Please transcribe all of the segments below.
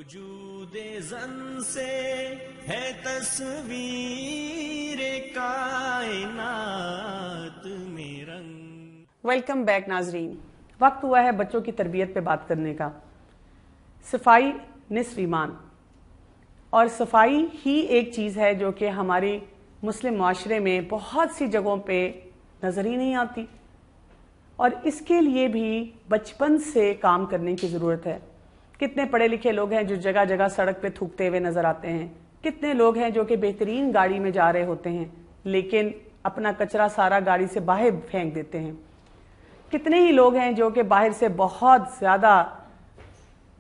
وجود زن سے ہے تصویر کائنات میں رنگ. ویلکم بیک ناظرین. وقت ہوا ہے بچوں کی تربیت پہ بات کرنے کا. صفائی نصف ایمان، اور صفائی ہی ایک چیز ہے جو کہ ہماری مسلم معاشرے میں بہت سی جگہوں پہ نظر ہی نہیں آتی، اور اس کے لیے بھی بچپن سے کام کرنے کی ضرورت ہے. کتنے پڑھے لکھے لوگ ہیں جو جگہ جگہ سڑک پہ تھوکتے ہوئے نظر آتے ہیں، کتنے لوگ ہیں جو کہ بہترین گاڑی میں جا رہے ہوتے ہیں لیکن اپنا کچرا سارا گاڑی سے باہر پھینک دیتے ہیں، کتنے ہی لوگ ہیں جو کہ باہر سے بہت زیادہ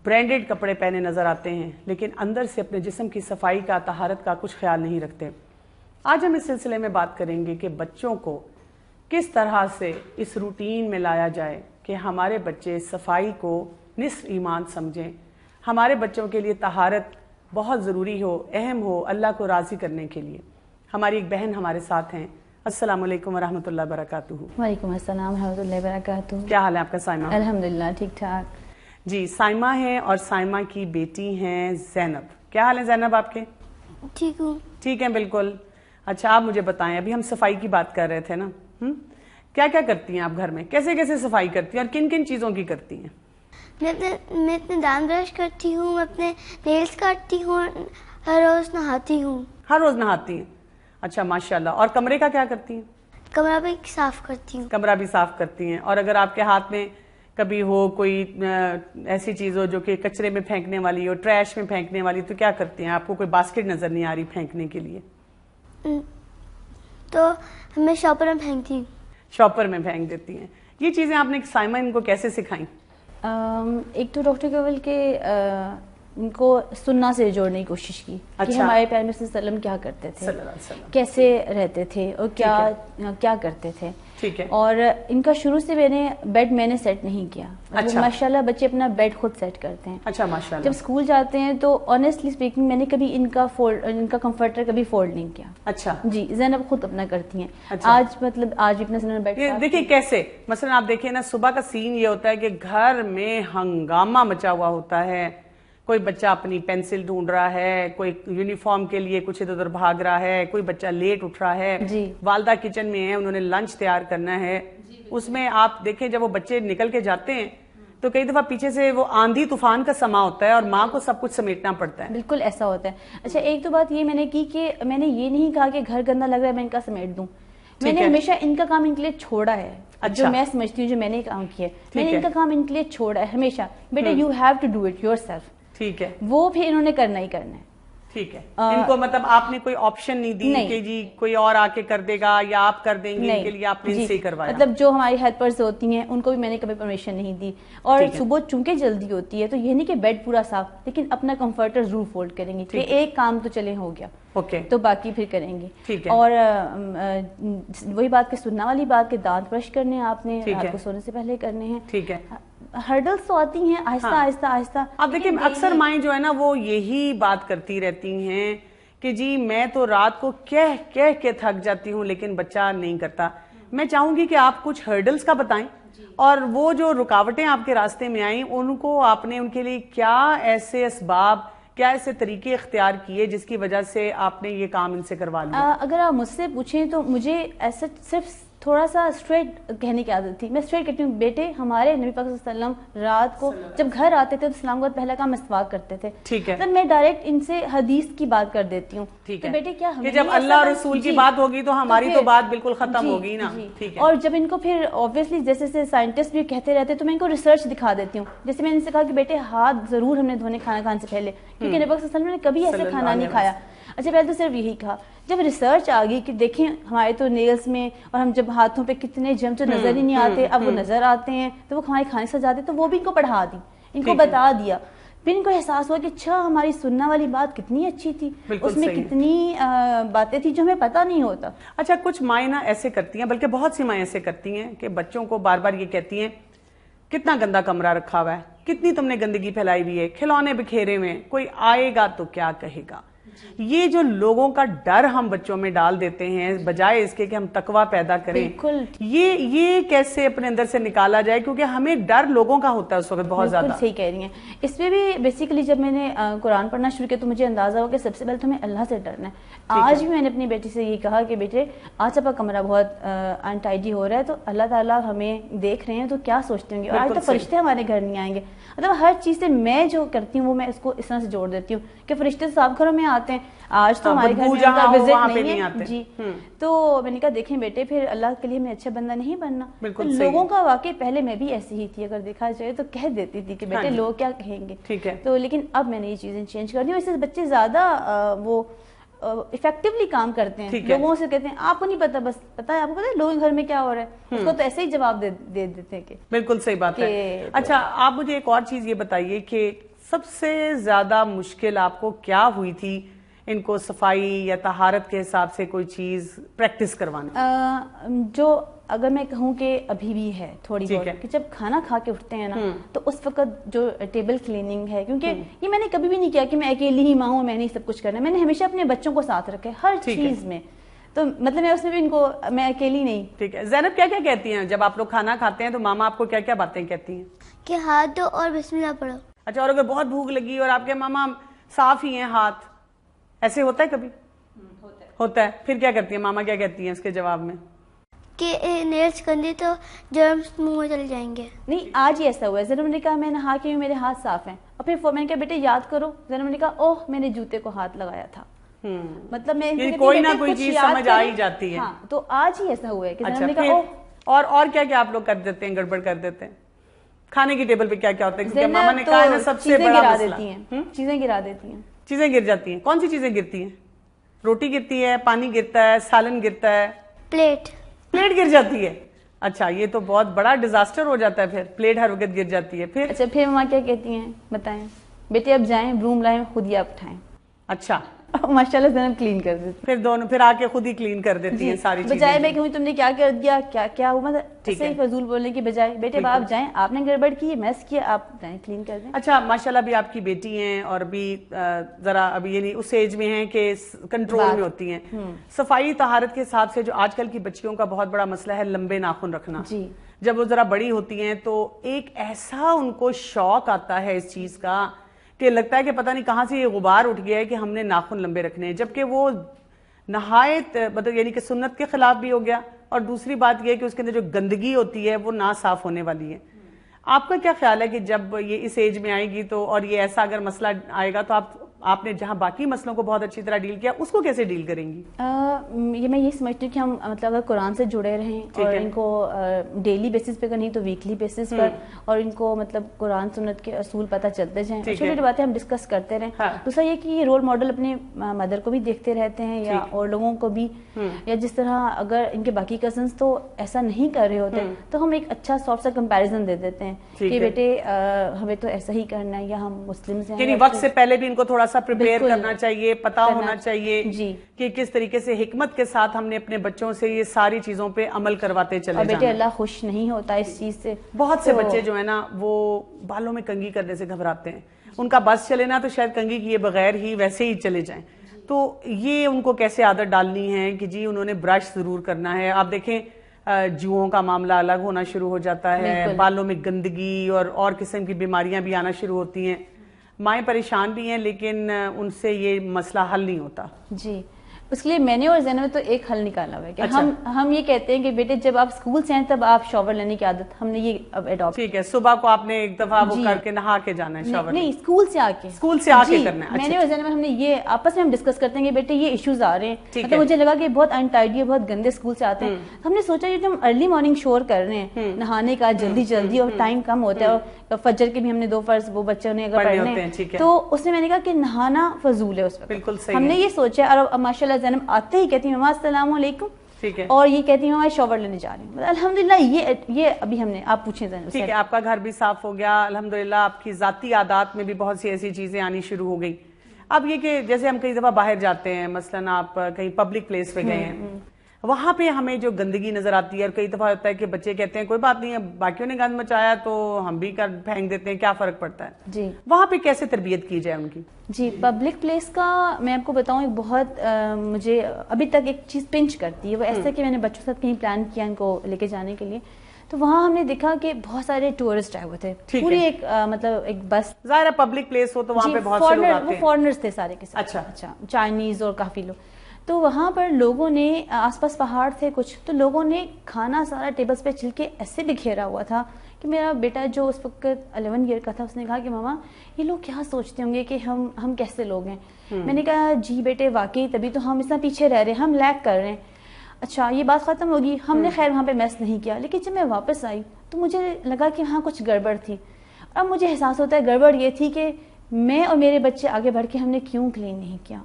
برانڈڈ کپڑے پہنے نظر آتے ہیں لیکن اندر سے اپنے جسم کی صفائی کا، طہارت کا کچھ خیال نہیں رکھتے. آج ہم اس سلسلے میں بات کریں گے کہ بچوں کو کس طرح سے اس روٹین میں لایا جائے کہ ہمارے بچے صفائی کو نصف ایمان سمجھیں، ہمارے بچوں کے لیے طہارت بہت ضروری ہو، اہم ہو، اللہ کو راضی کرنے کے لیے. ہماری ایک بہن ہمارے ساتھ ہیں. السلام علیکم ورحمۃ اللہ وبرکاتہ. وعلیکم السلام ورحمۃ اللہ وبرکاتہ. کیا حال ہے آپ کا سائمہ؟ الحمدللہ ٹھیک ٹھاک. جی، سائمہ ہیں اور سائمہ کی بیٹی ہیں زینب. کیا حال ہے زینب آپ کے؟ ٹھیک ہوں. ٹھیک ہے بالکل. اچھا آپ مجھے بتائیں، ابھی ہم صفائی کی بات کر رہے تھے نا، کیا کیا کرتی ہیں آپ گھر میں؟ کیسے کیسے صفائی کرتی ہیں اور کن کن چیزوں کی کرتی ہیں؟ میں اپنے دانت برش کرتی ہوں، اپنے نیلز کاٹتی ہوں، ہر روز نہاتی ہوں. ہر روز نہاتی ہیں؟ اچھا ماشاءاللہ. اور کمرے کا کیا کرتی ہیں؟ کمرہ بھی صاف کرتی ہوں. کمرہ بھی صاف کرتی ہیں. اور اگر آپ کے ہاتھ میں کبھی ہو کوئی ایسی چیز ہو جو کہ کچرے میں پھینکنے والی ہو، ٹریش میں پھینکنے والی، تو کیا کرتی ہیں؟ آپ کو کوئی باسکٹ نظر نہیں آ رہی پھینکنے کے لیے تو میں شاپر میں پھینکتی ہوں. شاپر میں پھینک دیتی ہیں. یہ چیزیں آپ نے سائمہ ان کو کیسے سکھائیں؟ ایک تو ڈاکٹر کیول کے ان کو سننا سے جوڑنے کی کوشش کی کہ ہمارے پیغمبر صلی اللہ علیہ وسلم کیا کرتے تھے، کیسے رہتے تھے اور کیا کرتے تھے. ٹھیک ہے. اور ان کا شروع سے بیڈ میں نے سیٹ نہیں کیا. ماشاءاللہ بچے اپنا بیڈ خود سیٹ کرتے ہیں. اچھا ماشاءاللہ. جب اسکول جاتے ہیں تو آنیسٹلی اسپیکنگ میں نے کبھی ان کا کمفرٹر کبھی فولڈ نہیں کیا. اچھا جی، زینب خود اپنا کرتی ہیں. آج اپنا بیڈ دیکھیے کیسے، مثلا آپ دیکھیں نا، صبح کا سین یہ ہوتا ہے کہ گھر میں ہنگامہ مچا ہوا ہوتا ہے. کوئی بچہ اپنی پینسل ڈھونڈ رہا ہے، کوئی یونیفارم کے لیے کچھ ادھر ادھر بھاگ رہا ہے، کوئی بچہ لیٹ اٹھ رہا ہے. والدہ کچن میں ہے، انہوں نے لنچ تیار کرنا ہے. اس میں آپ دیکھیں جب وہ بچے نکل کے جاتے ہیں تو کئی دفعہ پیچھے سے وہ آندھی طوفان کا سما ہوتا ہے اور ماں کو سب کچھ سمیٹنا پڑتا ہے. بالکل ایسا ہوتا ہے. اچھا ایک تو بات یہ میں نے کی کہ میں نے یہ نہیں کہا کہ گھر گندا لگ رہا ہے میں ان کا سمیٹ دوں. میں نے ہمیشہ ان کا کام ان کے لیے چھوڑا ہے. جو میں سمجھتی ہوں جو میں نے کام کیا ہے، میں نے ان کا کام ان کے لیے چھوڑا ہے ہمیشہ. بیٹا you have to do it yourself. ٹھیک ہے. وہ بھی انہوں نے کرنا ہی کرنا ہے. ٹھیک ہے. ان کو مطلب آپ نے کوئی آپشن نہیں دی کہ جی کوئی اور آ کے کر دے گا یا آپ کر دیں گے، ان کے لیے آپ نے ان سے ہی کروایا؟ مطلب جو ہماری ہیلپرز ہوتی ہیں ان کو بھی میں نے کبھی پرمیشن نہیں دی. اور صبح چونکہ جلدی ہوتی ہے تو یہ نہیں کہ بیڈ پورا صاف، لیکن اپنا کمفرٹر ضرور فولڈ کریں گے کہ ایک کام تو چلے ہو گیا، تو باقی پھر کریں گے. اور وہی بات کہ سننا والی بات کہ دانت برش کرنے ہیں آپ نے رات کو سونے سے پہلے کرنے ہیں. ٹھیک ہے. ہرڈلز تو آتی ہیں آہستہ آہستہ آہستہ. اب دیکھیں اکثر مائیں جو ہے نا وہ یہی بات کرتی رہتی ہیں کہ جی میں تو رات کو کہہ کے تھک جاتی ہوں لیکن بچہ نہیں کرتا. میں چاہوں گی کہ آپ کچھ ہرڈلز کا بتائیں اور وہ جو رکاوٹیں آپ کے راستے میں آئیں ان کو آپ نے ان کے لیے کیا ایسے اسباب، کیا ایسے طریقے اختیار کیے جس کی وجہ سے آپ نے یہ کام ان سے کروا لیا؟ اگر آپ مجھ سے پوچھیں تو مجھے ایسا صرف تھوڑا سا اسٹریٹ کہنے کی عادت تھی. میں اسٹریٹ کہتی ہوں بیٹے ہمارے نبی پاک صلی اللہ علیہ وسلم رات کو جب گھر آتے تھے تو سلام کے بعد پہلا کام مسواک کرتے تھے. ٹھیک ہے. تو میں ڈائریکٹ ان سے حدیث کی بات کر دیتی ہوں. ٹھیک ہے. بیٹے کیا کہ جب اللہ رسول کی بات ہوگی تو ہماری تو بات بالکل ختم ہوگی نا. ٹھیک ہے. اور جب ان کو پھر obviously جیسے سائنٹسٹ بھی کہتے رہتے تو میں ان کو ریسرچ دکھا دیتی ہوں. جیسے میں ان سے کہا کہ بیٹے ہاتھ ضرور ہم نے دھونے کھانا کھانے سے پہلے، کیونکہ نبی پاک صلی اللہ علیہ وسلم نے کبھی ایسے کھانا نہیں کھایا. اچھا پہلے تو صرف یہی کہا. جب ریسرچ آ گئی کہ دیکھیں ہمارے تو نیلز میں اور ہم جب ہاتھوں پہ کتنے جرم تو نظر ہی نہیں آتے، اب وہ نظر آتے ہیں تو وہ ہمارے کھانے سے جاتے، تو وہ بھی ان کو پڑھا دی، ان کو بتا دیا. پھر ان کو احساس ہوا کہ اچھا ہماری سننا والی بات کتنی اچھی تھی، اس میں کتنی باتیں تھی جو ہمیں پتہ نہیں ہوتا. اچھا کچھ مائیں نا ایسے کرتی ہیں، بلکہ بہت سی مائیں ایسے کرتی ہیں کہ بچوں کو بار بار یہ کہتی ہیں کتنا گندا کمرہ رکھا ہوا ہے، کتنی تم نے گندگی پھیلائی ہوئی ہے، کھلونے بکھیرے ہوئے، کوئی آئے گا تو کیا کہے گا. یہ جو لوگوں کا ڈر ہم بچوں میں ڈال دیتے ہیں بجائے اس کے کہ ہم تقوی پیدا کریں، بالکل یہ کیسے اپنے اندر سے نکالا جائے؟ کیونکہ ہمیں ڈر لوگوں کا ہوتا ہے اس وقت بہت زیادہ. صحیح کہہ رہی ہیں. اس میں بھی بیسیکلی جب میں نے قرآن پڑھنا شروع کیا تو مجھے اندازہ ہوا کہ سب سے پہلے تو ہمیں اللہ سے ڈرنا ہے. آج بھی میں نے اپنی بیٹی سے یہ کہا کہ بیٹے آج آپ کا کمرہ بہت انٹائڈی ہو رہا ہے تو اللہ تعالیٰ ہمیں دیکھ رہے ہیں تو کیا سوچتے ہوں گے، آج تو فرشتے ہمارے گھر نہیں آئیں گے. مطلب ہر چیز سے میں جو کرتی ہوں وہ میں اس کو اس طرح سے جوڑ دیتی ہوں کہ فرشتے صاحب گھروں میں آتے ہیں، آج تو ہمارے گھر میں ان کا وزٹ نہیں ہے. جی تو میں نے کہا دیکھیں بیٹے پھر اللہ کے لیے ہمیں اچھا بندہ نہیں بننا. لوگوں کا واقعی پہلے میں بھی ایسی ہی تھی، اگر دیکھا جائے تو کہہ دیتی تھی کہ بیٹے لوگ کیا کہیں گے. تو لیکن اب میں نے یہ چیزیں چینج کر دی اور اس سے بچے زیادہ وہ افیکٹولی کام کرتے ہیں. لوگوں سے کہتے ہیں آپ کو نہیں پتا، بس پتا ہے آپ کو پتا ہے لوگوں کے گھر میں کیا ہو رہا ہے، اس کو تو ایسے ہی جواب دے دیتے ہیں کہ بالکل صحیح بات ہے. اچھا آپ مجھے ایک اور چیز یہ بتائیے کہ سب سے زیادہ مشکل آپ کو کیا ہوئی تھی ان کو صفائی یا طہارت کے حساب سے کوئی چیز پریکٹس کروانا؟ جو اگر میں کہوں کہ ابھی بھی ہے تھوڑی بہت کہ جب کھانا کھا کے اٹھتے ہیں نا تو اس وقت جو ٹیبل کلیننگ ہے، کیونکہ یہ میں نے کبھی بھی نہیں کیا کہ میں اکیلی ہی ماں ہوں میں نہیں سب کچھ کرنا ہے. میں نے ہمیشہ اپنے بچوں کو ساتھ رکھا ہے ہر چیز میں، تو مطلب میں اس میں بھی ان کو میں اکیلی نہیں. ٹھیک ہے. زینب کیا کیا کہتی ہیں جب آپ لوگ کھانا کھاتے ہیں تو ماما آپ کو کیا کیا باتیں کہتی ہیں؟ کہ ہاتھ دھو اور بسم اللہ پڑھو. اچھا، اور اگر بہت بھوک لگی اور آپ کے ماما صاف ہی ہیں ہاتھ، ایسے ہوتا ہے کبھی؟ ہوتا ہے. پھر کیا کرتی ہیں ماما، کیا کہتی ہیں اس کے جواب میں؟ کہ نیلس گندے تو جرمز منہ میں چل جائیں گے. نہیں آج ہی ایسا ہوا ہے. زینب نے کہا میں نہا کے میرے ہاتھ صاف ہیں، اور پھر میں نے کہا بیٹے یاد کرو. زینب نے کہا اوہ میں نے جوتے کو ہاتھ لگایا تھا. مطلب میں کوئی نہ کوئی چیز سمجھ آ ہی جاتی ہے. ہاں تو آج ہی ایسا ہوا ہے کہ زینب نے کہا اوہ. اور کیا کیا آپ لوگ کر دیتے ہیں، گڑبڑ کر دیتے ہیں کھانے کی ٹیبل پہ؟ کیا کیا ہوتا ہے؟ کیونکہ ماما نے کہا ہے نا سب سے بڑا مسئلہ چیزیں گرا دیتی ہیں. چیزیں گر جاتی ہیں. کون سی چیزیں گرتی ہیں؟ روٹی گرتی ہے، پانی گرتا ہے، سالن گرتا ہے، پلیٹ گر جاتی ہے. اچھا یہ تو بہت بڑا ڈیزاسٹر ہو جاتا ہے پھر پلیٹ ہر وقت گر جاتی ہے. پھر اچھا پھر ماما کیا کہتی ہیں بتائیں؟ بیٹے اب جائیں بروم لائیں خود ہی آپ اٹھائیں. اچھا ماشاءاللہ زینب کلین کر دیتی. پھر دونوں پھر آ کے خود ہی کلین کر دیتی ہیں ساری چیزیں. بجائے میں کہوں تم نے کیا کر دیا کیا ہوا، ایسے ہی فضول بولنے کی بجائے بیٹے باپ جائیں آپ نے گڑبڑ کی میس کیا آپ جائیں کلین کر دیں. اچھا ماشاءاللہ بھی آپ کی بیٹی ہیں اور بھی ذرا ابھی یعنی اس ایج میں ہیں کہ کنٹرول میں ہوتی ہیں. صفائی طہارت کے حساب سے جو آج کل کی بچیوں کا بہت بڑا مسئلہ ہے لمبے ناخن رکھنا. جب وہ ذرا بڑی ہوتی ہیں تو ایک ایسا ان کو شوق آتا ہے اس چیز کا کہ لگتا ہے کہ پتہ نہیں کہاں سے یہ غبار اٹھ گیا ہے کہ ہم نے ناخن لمبے رکھنے ہیں، جبکہ وہ نہایت مطلب یعنی کہ سنت کے خلاف بھی ہو گیا. اور دوسری بات یہ ہے کہ اس کے اندر جو گندگی ہوتی ہے وہ نہ صاف ہونے والی ہے. آپ کا کیا خیال ہے کہ جب یہ اس ایج میں آئے گی تو اور یہ ایسا اگر مسئلہ آئے گا تو آپ نے جہاں باقی مسئلوں کو بہت اچھی طرح ڈیل کیا اس کو کیسے ڈیل کریں گی؟ یہ میں یہ سمجھتی ہوں کہ ہم مطلب اگر قرآن سے جڑے رہیں اور ان کو ڈیلی بیسس پہ نہیں تو ویکلی بیسس پر اور ان کو مطلب قرآن سنت کے اصول پتہ چلتے جائیں، چھوٹی چھوٹی باتیں ہم ڈسکس کرتے رہیں. دوسرا یہ کہ یہ رول ماڈل اپنے مدر کو بھی دیکھتے رہتے ہیں یا اور لوگوں کو بھی، یا جس طرح اگر ان کے باقی کزنس تو ایسا نہیں کر رہے ہوتے تو ہم ایک اچھا سافٹ سا کمپیریزن دے دیتے ہیں کہ بیٹے ہمیں تو ایسا ہی کرنا ہے، یا ہم مسلمز ہیں. یعنی وقت سے پہلے بھی ان کو تھوڑا سا پریپیئر کرنا چاہیے، پتا ہونا چاہیے کہ کس طریقے سے حکمت کے ساتھ ہم نے اپنے بچوں سے یہ ساری چیزوں پہ عمل کرواتے چلے جانا. بیٹے اللہ خوش نہیں ہوتا اس چیز سے. بہت سے بچے جو ہے نا وہ بالوں میں کنگھی کرنے سے گھبراتے ہیں. ان کا بس چلے نا تو شاید کنگھی کیے بغیر ہی ویسے ہی چلے جائیں. تو یہ ان کو کیسے عادت ڈالنی ہے کہ جی انہوں نے برش ضرور کرنا ہے. آپ دیکھیں جوؤں کا معاملہ الگ ہونا شروع ہو جاتا ہے، بالوں میں گندگی اور قسم کی بیماریاں بھی آنا شروع ہوتی ہیں. مائیں پریشان بھی ہیں لیکن ان سے یہ مسئلہ حل نہیں ہوتا. جی اس کے لیے میں نے اور زینب نے تو ایک حل نکالا ہوا ہے کہ ہم یہ کہتے ہیں کہ بیٹے جب آپ اسکول سے آئیں تب آپ شاور لینے کی عادت ہم نے یہ اب ایڈاپٹ. ٹھیک ہے، صبح کو آپ نے ایک دفعہ وہ کر کے نہا کے جانا ہے شاور؟ نہیں اسکول سے آ کے کرنا ہے. میں نے اور زینب ہم نے یہ آپس میں ہم ڈسکس کرتے ہیں کہ بیٹے یہ ایشوز آ رہے ہیں. مطلب مجھے لگا کہ بہت انٹائڈی ہے، بہت گندے اسکول سے آتے ہیں. ہم نے سوچا کہ ہم ارلی مارننگ شور کر رہے ہیں نہانے کا جلدی اور ٹائم کم ہوتا ہے، اور فجر کے بھی ہم نے 2 فرض وہ بچوں نے اگر پڑھنے ہیں تو اس میں نے کہا کہ نہانا فضول ہے اس وقت. ہم نے یہ سوچا اور ماشاء اللہ زینب آتے ہی کہتی مما السلام علیکم، اور یہ کہتی ہوں میں شاور لینے جا رہی ہوں. الحمدللہ یہ ابھی ہم نے آپ پوچھیں زینب. ٹھیک ہے، آپ کا گھر بھی صاف ہو گیا الحمدللہ، آپ کی ذاتی عادات میں بھی بہت سی ایسی چیزیں آنی شروع ہو گئی. اب یہ کہ جیسے ہم کئی دفعہ باہر جاتے ہیں، مثلاً آپ کہیں پبلک پلیس پہ گئے ہیں وہاں پہ ہمیں جو گندگی نظر آتی ہے، اور کئی دفعہ ہوتا ہے کہ بچے کہتے ہیں کوئی بات نہیں ہے، باقیوں نے گند مچایا تو ہم بھی کر پھینک دیتے ہیں، کیا فرق پڑتا ہے؟ جی وہاں پہ کیسے تربیت کی جائے ان کی؟ جی پبلک پلیس کا میں آپ کو بتاؤں ایک بہت مجھے ابھی تک ایک چیز پنچ کرتی ہے، وہ ایسا کہ میں نے بچوں کے ساتھ کہیں پلان کیا ان کو لے کے جانے کے لیے، تو وہاں ہم نے دیکھا کہ بہت سارے ٹورسٹ آئے ہوئے تھے، پوری ایک مطلب ایک بس، ظاہر ہے پبلک پلیس ہو تو وہاں پہ بہت سے لوگ آتے ہیں، وہ فارنرز تھے سارے کے ساتھ، اچھا چائنیز اور کافی لوگ، تو وہاں پر لوگوں نے آس پاس پہاڑ تھے کچھ، تو لوگوں نے کھانا سارا ٹیبلز پہ چل کے ایسے بکھیرا ہوا تھا کہ میرا بیٹا جو اس وقت 11 ایئر کا تھا، اس نے کہا کہ ماما یہ لوگ کیا سوچتے ہوں گے کہ ہم کیسے لوگ ہیں؟ میں نے کہا جی بیٹے واقعی تبھی تو ہم اتنا پیچھے رہ رہے ہیں، ہم لیگ کر رہے ہیں۔ اچھا یہ بات ختم ہوگی، ہم نے خیر وہاں پہ میس نہیں کیا، لیکن جب میں واپس آئی تو مجھے لگا کہ وہاں کچھ گڑبڑ تھی۔ اب مجھے احساس ہوتا ہے گڑبڑ یہ تھی کہ میں اور میرے بچے آگے بڑھ کے ہم نے کیوں کلین نہیں کیا۔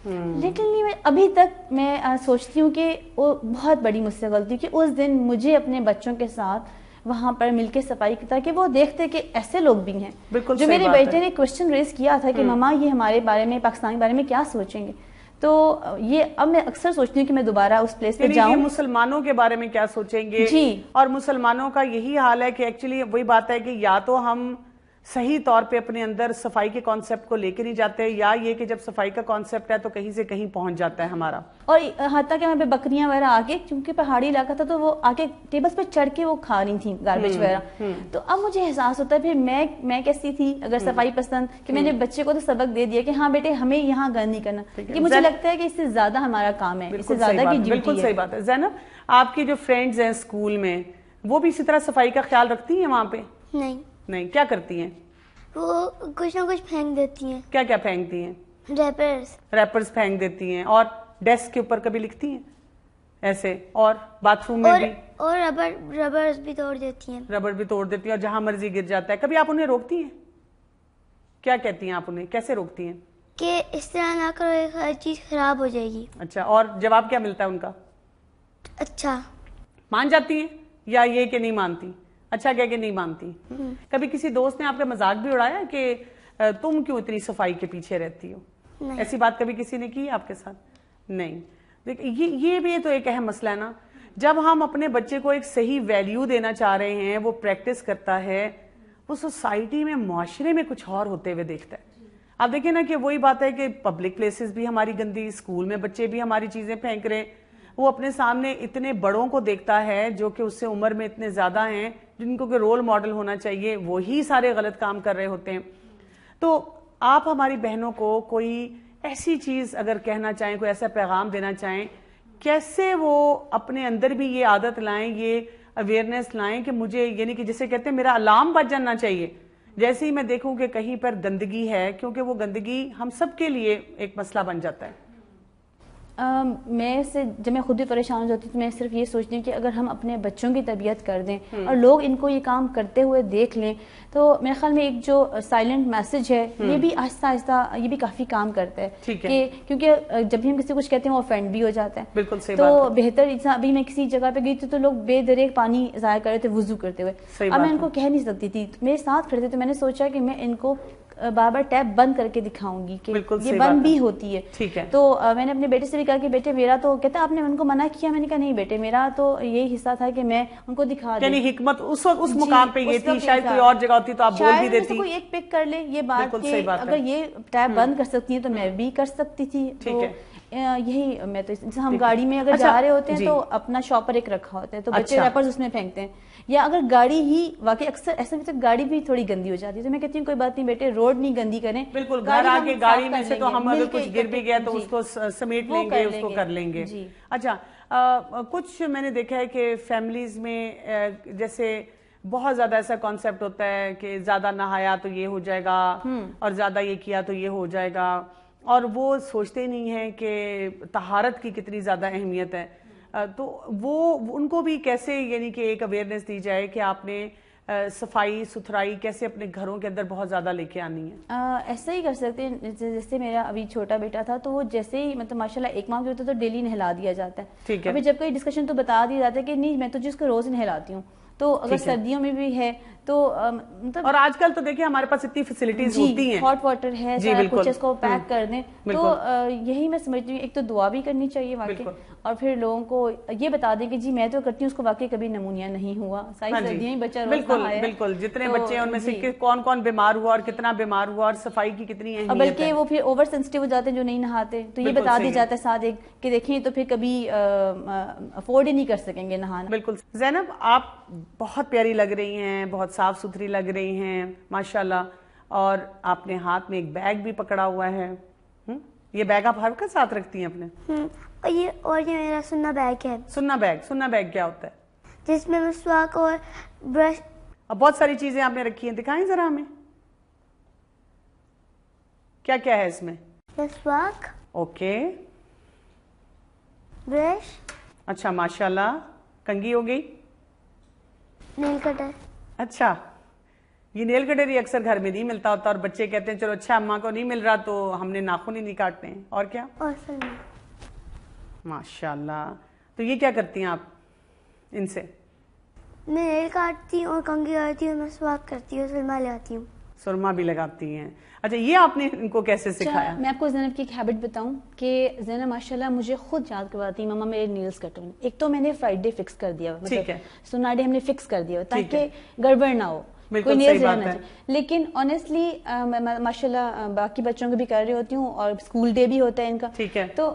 لیکن ابھی تک میں سوچتی ہوں کہ وہ بہت بڑی مجھ سے غلطی کہ اس دن مجھے اپنے بچوں کے ساتھ وہاں پر مل کے صفائی کی، تاکہ وہ دیکھتے کہ ایسے لوگ بھی ہیں۔ جو میرے بیٹے نے کوشچن ریز کیا تھا کہ ماما یہ ہمارے بارے میں، پاکستان کے بارے میں کیا سوچیں گے، تو یہ اب میں اکثر سوچتی ہوں کہ میں دوبارہ اس پلیس پہ جاؤں، مسلمانوں کے بارے میں کیا سوچیں گے۔ جی اور مسلمانوں کا یہی حال ہے کہ ایکچولی وہی بات ہے کہ یا تو ہم صحیح طور پہ اپنے اندر صفائی کے کانسیپٹ کو لے کے نہیں جاتے، یا یہ کہ جب صفائی کا کانسیپٹ ہے تو کہیں سے کہیں پہنچ جاتا ہے ہمارا۔ اور حتیٰ کہ وہاں پہ بکریاں وغیرہ آ کے، کیونکہ پہاڑی علاقہ تھا تو وہ آ کے ٹیبلز پہ چڑھ کے وہ کھا رہی تھیں گاربیج وغیرہ، تو اب مجھے احساس ہوتا ہے پھر میں کیسی تھی اگر صفائی پسند کہ میں نے بچے کو تو سبق دے دیا کہ ہاں بیٹے ہمیں یہاں گند نہیں کرنا، کہ مجھے لگتا ہے کہ اس سے زیادہ ہمارا کام ہے، اس سے زیادہ کی ڈیوٹی ہے۔ بالکل صحیح بات ہے۔ زینب آپ کی جو فرینڈز ہیں اسکول میں وہ بھی اسی طرح صفائی کا خیال رکھتی ہیں وہاں پہ؟ نہیں، کیا کرتی ہیں وہ؟ کچھ نہ کچھ پھینک دیتی ہیں۔ کیا کیا پھینکتی ہیں؟ ریپرز پھینک دیتی ہیں، اور ڈیسک کے اوپر کبھی لکھتی ہیں ایسے، اور باتھ روم میں بھی، اور ربرز بھی توڑ دیتی ہیں، ربر بھی توڑ دیتی ہیں، اور جہاں مرضی گر جاتا ہے۔ کبھی آپ انہیں روکتی ہیں؟ کیا کہتی ہیں آپ انہیں، کیسے روکتی ہیں؟ کہ اس طرح نہ کرو ہر چیز خراب ہو جائے گی۔ اچھا، اور جواب کیا ملتا ہے ان کا؟ اچھا۔ مان جاتی ہیں یا یہ کہ نہیں مانتی؟ اچھا کہہ کے نہیں مانتی۔ کبھی کسی دوست نے آپ کا مذاق بھی اڑایا کہ تم کیوں اتنی صفائی کے پیچھے رہتی ہو؟ ایسی بات کبھی کسی نے کی آپ کے ساتھ؟ نہیں۔ دیکھیں یہ بھی تو ایک اہم مسئلہ ہے نا، جب ہم اپنے بچے کو ایک صحیح ویلیو دینا چاہ رہے ہیں، وہ پریکٹس کرتا ہے، وہ سوسائٹی میں، معاشرے میں کچھ اور ہوتے ہوئے دیکھتا ہے۔ آپ دیکھیں نا کہ وہی بات ہے کہ پبلک پلیسز بھی ہماری گندی، اسکول میں بچے بھی ہماری چیزیں پھینک رہے، وہ اپنے سامنے اتنے بڑوں کو دیکھتا ہے جو کہ اس سے عمر میں اتنے زیادہ ہیں، جن کو کہ رول ماڈل ہونا چاہیے، وہی سارے غلط کام کر رہے ہوتے ہیں۔ تو آپ ہماری بہنوں کو کوئی ایسی چیز اگر کہنا چاہیں، کوئی ایسا پیغام دینا چاہیں، کیسے وہ اپنے اندر بھی یہ عادت لائیں، یہ اویئرنیس لائیں کہ مجھے، یعنی کہ جسے کہتے ہیں میرا الارم بج جانا چاہیے جیسے ہی میں دیکھوں کہ کہیں پر گندگی ہے، کیونکہ وہ گندگی ہم سب کے لیے ایک مسئلہ بن جاتا ہے۔ میں سے جب میں خود بھی پریشان ہو جاتی ہوں تو میں صرف یہ سوچتی ہوں کہ اگر ہم اپنے بچوں کی تربیت کر دیں اور لوگ ان کو یہ کام کرتے ہوئے دیکھ لیں تو میرے خیال میں ایک جو سائلنٹ میسج ہے یہ بھی آہستہ آہستہ یہ بھی کافی کام کرتا ہے، کہ کیونکہ جب بھی ہم کسی کچھ کہتے ہیں وہ افینڈ بھی ہو جاتا ہے۔ بالکل صحیح تو بات ہے۔ بہتر ابھی میں کسی جگہ پہ گئی تھی تو لوگ بے دریغ پانی ضائع کر رہے تھے وضو کرتے ہوئے، اب میں ان کو کہہ نہیں سکتی تھی، میرے ساتھ کھڑے تھے، تو میں نے سوچا کہ میں ان کو بار بار ٹیپ بند کر کے دکھاؤں گی کہ یہ بند بھی ہوتی ہے۔ تو میں نے اپنے بیٹے سے بھی کہا کہ بیٹے میرا تو کہتا آپ نے ان کو منع کیا، میں نے کہا نہیں بیٹے میرا تو یہی حصہ تھا کہ میں ان کو دکھا دوں، یعنی حکمت اس مقام پہ یہ تھی، شاید کوئی اور جگہ ہوتی تو آپ بول بھی دیتی، کوئی ایک پک کر لے یہ بات کہ اگر یہ ٹیپ بند کر سکتی ہیں تو میں بھی کر سکتی تھی۔ تو یہی میں تو جیسے ہم گاڑی میں اگر جا رہے ہوتے ہیں تو اپنا شاپر ایک رکھا ہوتا ہے تو بچے ریپرز اس میں پھینکتے ہیں، یا اگر گاڑی ہی واقعی اکثر ایسا بھی تو گاڑی بھی تھوڑی گندی ہو جاتی ہے، تو میں کہتی ہوں کوئی بات نہیں بیٹے روڈ نہیں گندی کریں، بالکل گھر آ کے گاڑی میں سے تو ہم اگر کچھ گر بھی گیا تو اس کو سمیٹ لیں گے، اس کو کر لیں گے۔ اچھا، کچھ میں نے دیکھا ہے کہ فیملیز میں جیسے بہت زیادہ ایسا کانسیپٹ ہوتا ہے کہ زیادہ نہایا تو یہ ہو جائے گا اور زیادہ یہ کیا تو یہ ہو جائے گا، اور وہ سوچتے نہیں ہیں کہ طہارت کی کتنی زیادہ اہمیت ہے۔ تو وہ ان کو بھی کیسے، یعنی کہ ایک اویئرنیس دی جائے کہ آپ نے صفائی ستھرائی کیسے اپنے گھروں کے اندر بہت زیادہ لے کے آنی ہے؟ ایسا ہی کر سکتے ہیں جیسے میرا ابھی چھوٹا بیٹا تھا تو وہ جیسے ہی مطلب ماشاءاللہ ایک ماہ کے ہوتا تو ڈیلی نہلا دیا جاتا ہے، ابھی جب کوئی ڈسکشن تو بتا دیا جاتا ہے کہ نہیں میں تو جس کو روز نہلاتی ہوں، تو اگر سردیوں میں بھی ہے تو مطلب اور آج کل تو دیکھیں ہمارے پاس اتنی فیسلٹیز ہوتی ہیں, ہاٹ واٹر ہے, جی سارا بالکل, کچھ اس کو پیک کر دیں. تو یہی میں سمجھتی ہوں, ایک تو دعا بھی کرنی چاہیے واقعی, اور پھر لوگوں کو یہ بتا دیں کہ جی میں تو کرتی ہوں, اس کو واقعی کبھی نمونیا نہیں ہوا, ساری سردیاں ہی بچہ روز بالکل نہایا. بالکل, جتنے بچے ہیں ان میں سے کون کون بیمار ہوا اور کتنا بیمار ہوا اور صفائی کی کتنی اہمیت ہے. بلکہ وہ پھر اوور سینسٹیو ہو جاتے ہیں جو نہیں نہاتے, تو یہ بتا دیا جاتا ہے ساتھ ایک کہ دیکھیں تو پھر کبھی افورڈ ہی نہیں کر سکیں گے نہانا. بالکل. زینب آپ بہت پیاری لگ رہی ہیں, بہت صاف ستھری لگ رہی ہیں ماشاءاللہ, اور آپ نے ہاتھ میں ایک بیگ بھی پکڑا ہوا ہے. یہ بیگ آپ ہر وقت ساتھ رکھتی ہیں اپنے؟ اور یہ میرا سننا بیگ ہے. سننا بیگ, سننا بیگ کیا ہوتا ہے؟ جس میں مسواک اور برش. اب بہت ساری چیزیں آپ نے رکھی ہیں, دکھائیں ذرا ہمیں کیا کیا ہے اس میں. مسواک, اوکے, برش, اچھا ماشاءاللہ, کنگھی ہو گئی, نیل کٹر. اچھا, یہ نیل کٹر ہی اکثر گھر میں نہیں ملتا ہوتا, اور بچے کہتے ہیں چلو اچھا اماں کو نہیں مل رہا تو ہم نے ناخن ہی نہیں کاٹنے ہیں. اور کیا؟ اور سلمان. ماشاءاللہ. تو یہ کیا کرتی ہیں آپ ان سے؟ میں نیل کاٹتی ہوں اور کنگھی کرتی ہوں, مسواک کرتی ہوں, سرما لے آتی ہوں. سرما بھی لگاتی ہیں. اچھا, یہ آپ نے ان کو کیسے سکھایا؟ میں آپ کو زینب کی ایک ہیبٹ بتاؤں کہ زینب ماشاءاللہ مجھے خود یاد کرواتی, ماما میرے نیلز کٹو. ایک تو میں نے فرائیڈے فکس کر دیا, سناڈے ہم نے فکس کر دیا تاکہ گڑبڑ نہ ہو, کوئی نیلز رہنا چاہیے. لیکن آنیسٹلی ماشاءاللہ باقی بچوں کو بھی کر رہی ہوتی ہوں, اور اسکول ڈے بھی ہوتا ہے ان کا, تو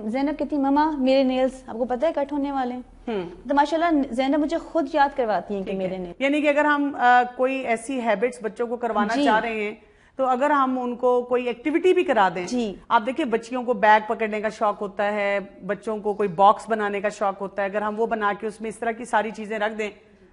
زینب کہتی ماما میرے نیلز آپ کو پتہ ہے کٹ ہونے والے ہیں. تو ماشاءاللہ زینب مجھے خود یاد کرواتی ہیں کہ میرے نیلز. یعنی کہ اگر ہم کوئی ایسی ہیبٹس بچوں کو کروانا چاہ رہے ہیں تو اگر ہم ان کو کوئی ایکٹیویٹی بھی کرا دیں, آپ دیکھیں بچیوں کو بیگ پکڑنے کا شوق ہوتا ہے, بچوں کو کوئی باکس بنانے کا شوق ہوتا ہے, اگر ہم وہ بنا کے اس میں اس طرح کی ساری چیزیں رکھ دیں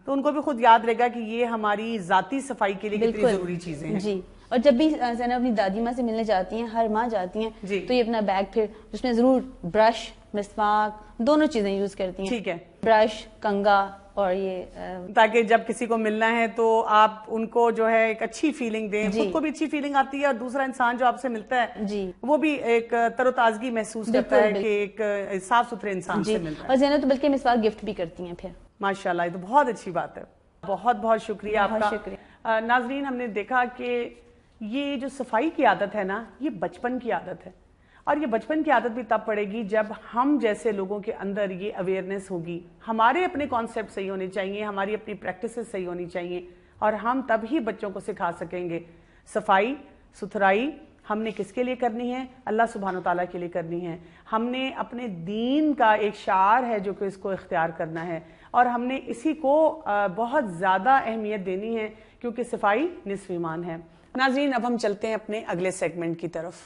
تو ان کو بھی خود یاد رہے گا کہ یہ ہماری ذاتی صفائی کے لیے کتنی ضروری چیزیں ہیں. جی, اور جب بھی زینب اپنی دادی ماں سے ملنے جاتی ہیں, ہر ماں جاتی ہیں, تو یہ اپنا بیگ پھر جس میں ضرور برش, مسواک, دونوں چیزیں یوز کرتی ہیں. ٹھیک ہے, برش, کنگا, اور یہ تاکہ جب کسی کو ملنا ہے تو آپ ان کو جو ہے ایک اچھی فیلنگ دیں, خود کو بھی اچھی فیلنگ آتی ہے, اور دوسرا انسان جو آپ سے ملتا ہے وہ بھی ایک تر و تازگی محسوس کرتا ہے کہ ایک صاف ستھرے انسان سے ملتا ہے. اور زینب تو بلکہ مسواک گفٹ بھی کرتی ہیں پھر. ماشاءاللہ, یہ تو بہت اچھی بات ہے. بہت بہت شکریہ آپ کا. ناظرین, ہم نے دیکھا کہ یہ جو صفائی کی عادت ہے نا, یہ بچپن کی عادت ہے, اور یہ بچپن کی عادت بھی تب پڑے گی جب ہم جیسے لوگوں کے اندر یہ اویئرنیس ہوگی. ہمارے اپنے کانسیپٹ صحیح ہونے چاہیے, ہماری اپنی پریکٹسز صحیح ہونی چاہیے, اور ہم تب ہی بچوں کو سکھا سکیں گے. صفائی ستھرائی ہم نے کس کے لیے کرنی ہے؟ اللہ سبحانہ وتعالیٰ کے لیے کرنی ہے. ہم نے اپنے دین کا ایک شعار ہے جو کہ اس کو اختیار کرنا ہے, اور ہم نے اسی کو بہت زیادہ اہمیت دینی ہے, کیونکہ صفائی نصف ایمان ہے. ناظرین, اب ہم چلتے ہیں اپنے اگلے سیگمنٹ کی طرف.